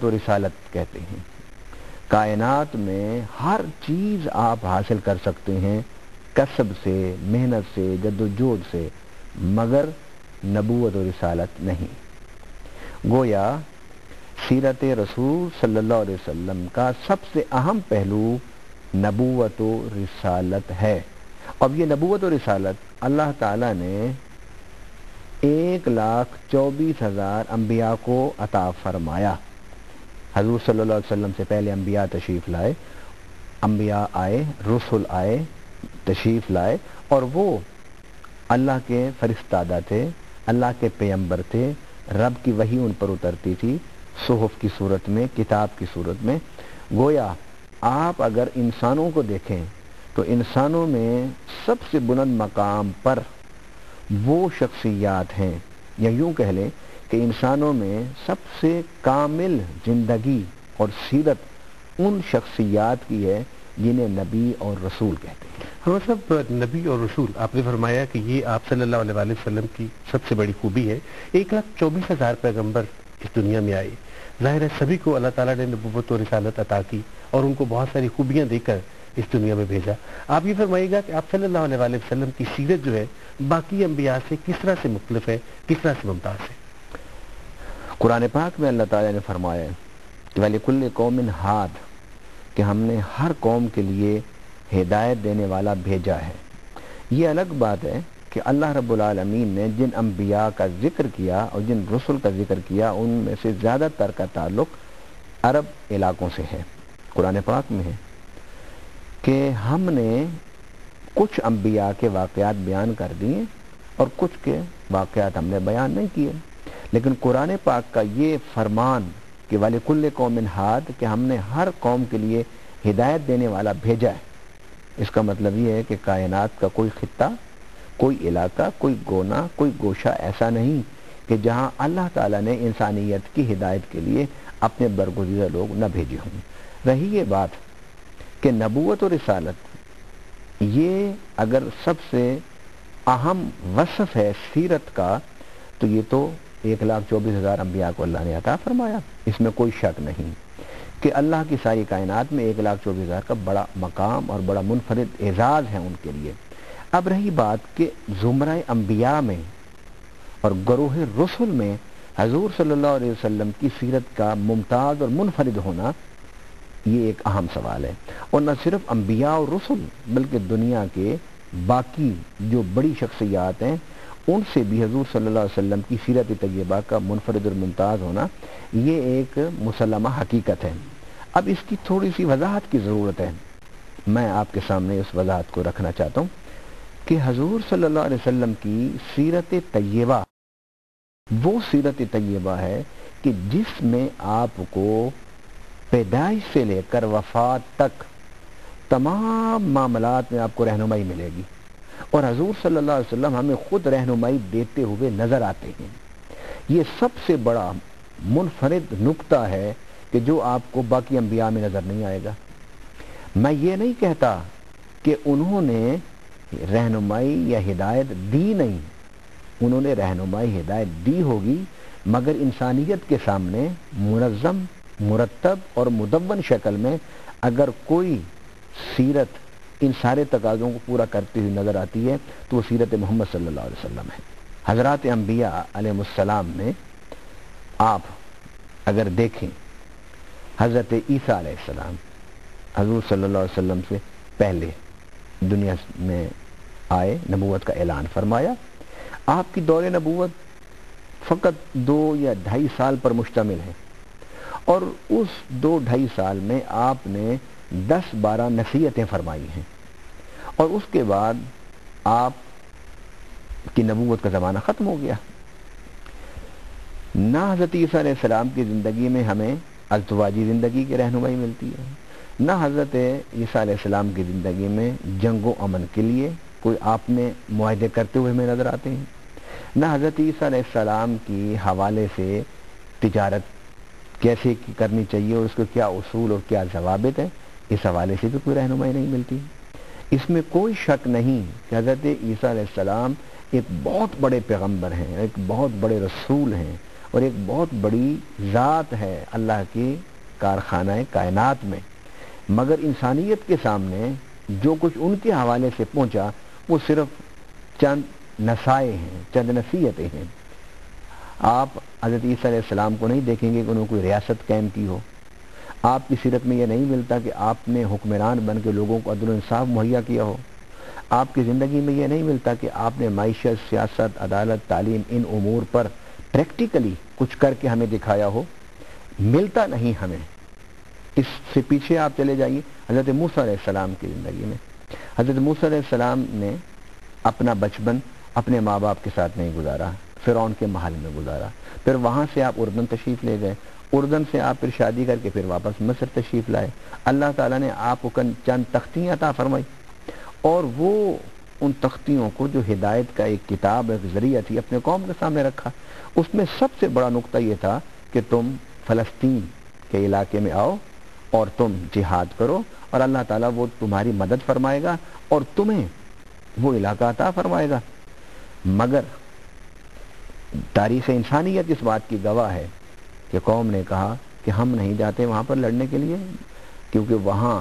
تو رسالت کہتے ہیں۔ کائنات میں ہر چیز آپ حاصل کر سکتے ہیں کسب سے، محنت سے، جدوجہد سے، مگر نبوت و رسالت نہیں۔ گویا سیرت رسول صلی اللہ علیہ وسلم کا سب سے اہم پہلو نبوت و رسالت ہے۔ اب یہ نبوت و رسالت اللہ تعالیٰ نے 1,24,000 انبیاء کو عطا فرمایا۔ حضور صلی اللہ علیہ وسلم سے پہلے انبیاء تشریف لائے، انبیاء آئے، رسل آئے، تشریف لائے، اور وہ اللہ کے فرستادہ تھے، اللہ کے پیغمبر تھے، رب کی وحی ان پر اترتی تھی صحف کی صورت میں، کتاب کی صورت میں۔ گویا آپ اگر انسانوں کو دیکھیں تو انسانوں میں سب سے بلند مقام پر وہ شخصیات ہیں، یا یوں کہہ لیں کہ انسانوں میں سب سے کامل زندگی اور سیرت ان شخصیات کی ہے جنہیں نبی اور رسول کہتے ہیں۔ صاحب، نبی اور رسول آپ نے فرمایا کہ یہ آپ صلی اللہ علیہ وآلہ وسلم کی سب سے بڑی خوبی ہے۔ 1,24,000 پیغمبر اس دنیا میں آئے، ظاہر ہے سبھی کو اللہ تعالیٰ نے نبوت و رسالت عطا کی اور ان کو بہت ساری خوبیاں دے کر اس دنیا میں بھیجا۔ آپ یہ فرمائیے گا کہ آپ صلی اللہ علیہ وآلہ وسلم کی سیرت جو ہے باقی انبیاء سے کس طرح سے مختلف ہے، کس طرح سے ممتاز ہے؟ قرآن پاک میں اللہ تعالیٰ نے فرمایا ہے کہ وَلِكُلِّ قَوْمٍ ہاد، کہ ہم نے ہر قوم کے لیے ہدایت دینے والا بھیجا ہے۔ یہ الگ بات ہے کہ اللہ رب العالمین نے جن انبیاء کا ذکر کیا اور جن رسل کا ذکر کیا ان میں سے زیادہ تر کا تعلق عرب علاقوں سے ہے۔ قرآن پاک میں ہے کہ ہم نے کچھ انبیاء کے واقعات بیان کر دیے اور کچھ کے واقعات ہم نے بیان نہیں کیے، لیکن قرآن پاک کا یہ فرمان کہ وَلِكُلِّ قَوْمٍ ہاد، کہ ہم نے ہر قوم کے لیے ہدایت دینے والا بھیجا ہے، اس کا مطلب یہ ہے کہ کائنات کا کوئی خطہ، کوئی علاقہ، کوئی گونا، کوئی گوشہ ایسا نہیں کہ جہاں اللہ تعالیٰ نے انسانیت کی ہدایت کے لیے اپنے برگزیدہ لوگ نہ بھیجے ہوں۔ رہی یہ بات کہ نبوت و رسالت، یہ اگر سب سے اہم وصف ہے سیرت کا، تو یہ تو 1,24,000 انبیاء کو اللہ نے عطا فرمایا، اس میں کوئی شک نہیں کہ اللہ کی ساری کائنات میں 1,24,000 کا بڑا مقام اور بڑا منفرد اعزاز ہے ان کے لیے۔ اب رہی بات کہ زمرہ انبیاء میں اور گروہ رسل میں حضور صلی اللہ علیہ وسلم کی سیرت کا ممتاز اور منفرد ہونا، یہ ایک اہم سوال ہے۔ اور نہ صرف انبیاء اور رسل بلکہ دنیا کے باقی جو بڑی شخصیات ہیں ان سے بھی حضور صلی اللہ علیہ وسلم کی سیرت طیبہ کا منفرد اور ممتاز ہونا یہ ایک مسلمہ حقیقت ہے۔ اب اس کی تھوڑی سی وضاحت کی ضرورت ہے، میں آپ کے سامنے اس وضاحت کو رکھنا چاہتا ہوں کہ حضور صلی اللہ علیہ وسلم کی سیرت طیبہ وہ سیرت طیبہ ہے کہ جس میں آپ کو پیدائش سے لے کر وفات تک تمام معاملات میں آپ کو رہنمائی ملے گی، اور حضور صلی اللہ علیہ وسلم ہمیں خود رہنمائی دیتے ہوئے نظر آتے ہیں۔ یہ سب سے بڑا منفرد نقطہ ہے کہ جو آپ کو باقی انبیاء میں نظر نہیں آئے گا۔ میں یہ نہیں کہتا کہ انہوں نے رہنمائی یا ہدایت دی نہیں، انہوں نے رہنمائی ہدایت دی ہوگی، مگر انسانیت کے سامنے منظم، مرتب اور مدون شکل میں اگر کوئی سیرت ان سارے تقاضوں کو پورا کرتی ہوئی نظر آتی ہے تو وہ سیرت محمد صلی اللہ علیہ وسلم ہے۔ حضرات انبیاء علیہ السلام میں آپ اگر دیکھیں، حضرت عیسیٰ علیہ السلام حضور صلی اللہ علیہ وسلم سے پہلے دنیا میں آئے، نبوت کا اعلان فرمایا۔ آپ کی دور نبوت فقط 2 یا 2.5 سال پر مشتمل ہے، اور اس 2-2.5 سال میں آپ نے 10-12 نصیحتیں فرمائی ہیں، اور اس کے بعد آپ کی نبوت کا زمانہ ختم ہو گیا۔ نہ حضرت عیسیٰ علیہ السلام کی زندگی میں ہمیں ازدواجی زندگی کی رہنمائی ملتی ہے، نہ حضرت عیسیٰ علیہ السلام کی زندگی میں جنگ و امن کے لیے کوئی آپ نے معاہدے کرتے ہوئے ہمیں نظر آتے ہیں، نہ حضرت عیسیٰ علیہ السلام کی حوالے سے تجارت کیسے کرنی چاہیے اور اس کے کیا اصول اور کیا ضوابط ہیں، اس حوالے سے بھی کوئی رہنمائی نہیں ملتی۔ اس میں کوئی شک نہیں کہ حضرت عیسیٰ علیہ السلام ایک بہت بڑے پیغمبر ہیں، ایک بہت بڑے رسول ہیں، اور ایک بہت بڑی ذات ہے اللہ کی کارخانہ کائنات میں، مگر انسانیت کے سامنے جو کچھ ان کے حوالے سے پہنچا وہ صرف چند نصائح ہیں، چند نصیحتیں ہیں۔ آپ حضرت عیسیٰ علیہ السلام کو نہیں دیکھیں گے کہ انہوں نے کوئی ریاست قائم کی ہو، آپ کی سیرت میں یہ نہیں ملتا کہ آپ نے حکمران بن کے لوگوں کو عدل و انصاف مہیا کیا ہو، آپ کی زندگی میں یہ نہیں ملتا کہ آپ نے معیشت، سیاست، عدالت، تعلیم، ان امور پر پریکٹیکلی کچھ کر کے ہمیں دکھایا ہو، ملتا نہیں ہمیں۔ اس سے پیچھے آپ چلے جائیے حضرت موسیٰ علیہ السلام کی زندگی میں۔ حضرت موسیٰ علیہ السلام نے اپنا بچپن اپنے ماں باپ کے ساتھ نہیں گزارا، فرعون کے محل میں گزارا، پھر وہاں سے آپ اردن تشریف لے گئے، اردن سے آپ پھر شادی کر کے پھر واپس مصر تشریف لائے، اللہ تعالیٰ نے آپ کو چند تختیاں عطا فرمائی، اور وہ ان تختیوں کو جو ہدایت کا ایک کتاب، ایک ذریعہ تھی، اپنے قوم کے سامنے رکھا۔ اس میں سب سے بڑا نقطہ یہ تھا کہ تم فلسطین کے علاقے میں آؤ اور تم جہاد کرو، اور اللہ تعالیٰ وہ تمہاری مدد فرمائے گا اور تمہیں وہ علاقہ عطا فرمائے گا۔ مگر تاریخ انسانیت اس بات کی گواہ ہے کہ قوم نے کہا کہ ہم نہیں جاتے وہاں پر لڑنے کے لیے، کیونکہ وہاں